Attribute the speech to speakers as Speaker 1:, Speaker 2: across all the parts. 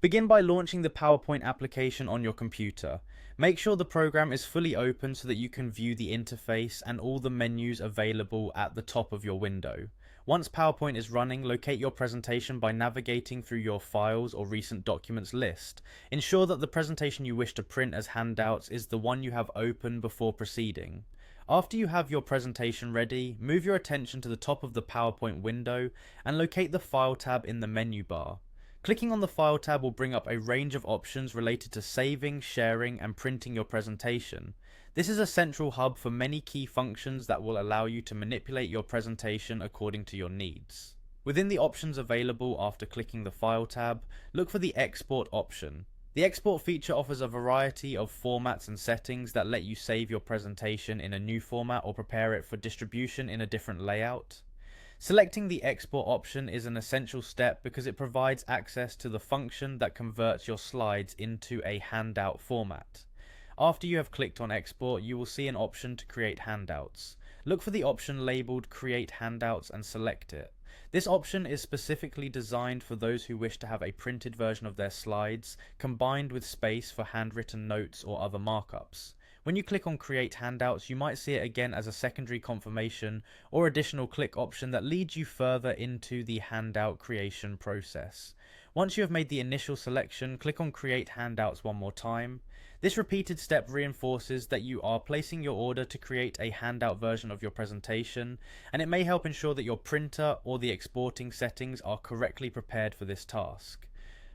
Speaker 1: Begin by launching the PowerPoint application on your computer. Make sure the program is fully open so that you can view the interface and all the menus available at the top of your window. Once PowerPoint is running, locate your presentation by navigating through your Files or Recent Documents list. Ensure that the presentation you wish to print as handouts is the one you have open before proceeding. After you have your presentation ready, move your attention to the top of the PowerPoint window and locate the File tab in the menu bar. Clicking on the File tab will bring up a range of options related to saving, sharing, and printing your presentation. This is a central hub for many key functions that will allow you to manipulate your presentation according to your needs. Within the options available after clicking the File tab, look for the Export option. The export feature offers a variety of formats and settings that let you save your presentation in a new format or prepare it for distribution in a different layout. Selecting the export option is an essential step because it provides access to the function that converts your slides into a handout format. After you have clicked on export, you will see an option to create handouts. Look for the option labeled Create Handouts and select it. This option is specifically designed for those who wish to have a printed version of their slides, combined with space for handwritten notes or other markups. When you click on Create Handouts, you might see it again as a secondary confirmation or additional click option that leads you further into the handout creation process. Once you have made the initial selection, click on Create Handouts one more time. This repeated step reinforces that you are placing your order to create a handout version of your presentation, and it may help ensure that your printer or the exporting settings are correctly prepared for this task.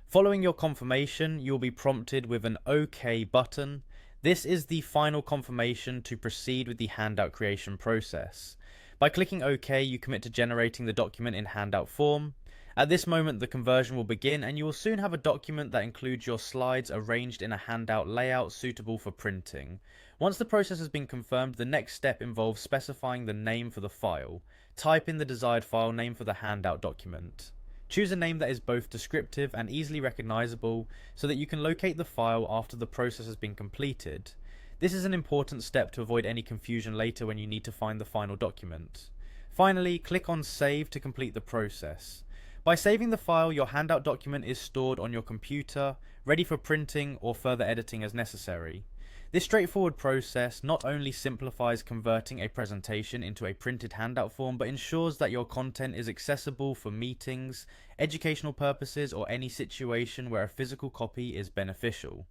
Speaker 1: Following your confirmation, you will be prompted with an OK button. This is the final confirmation to proceed with the handout creation process. By clicking OK, you commit to generating the document in handout form. At this moment, the conversion will begin and you will soon have a document that includes your slides arranged in a handout layout suitable for printing. Once the process has been confirmed, the next step involves specifying the name for the file. Type in the desired file name for the handout document. Choose a name that is both descriptive and easily recognizable so that you can locate the file after the process has been completed. This is an important step to avoid any confusion later when you need to find the final document. Finally, click on Save to complete the process. By saving the file, your handout document is stored on your computer, ready for printing or further editing as necessary. This straightforward process not only simplifies converting a presentation into a printed handout form, but ensures that your content is accessible for meetings, educational purposes, or any situation where a physical copy is beneficial.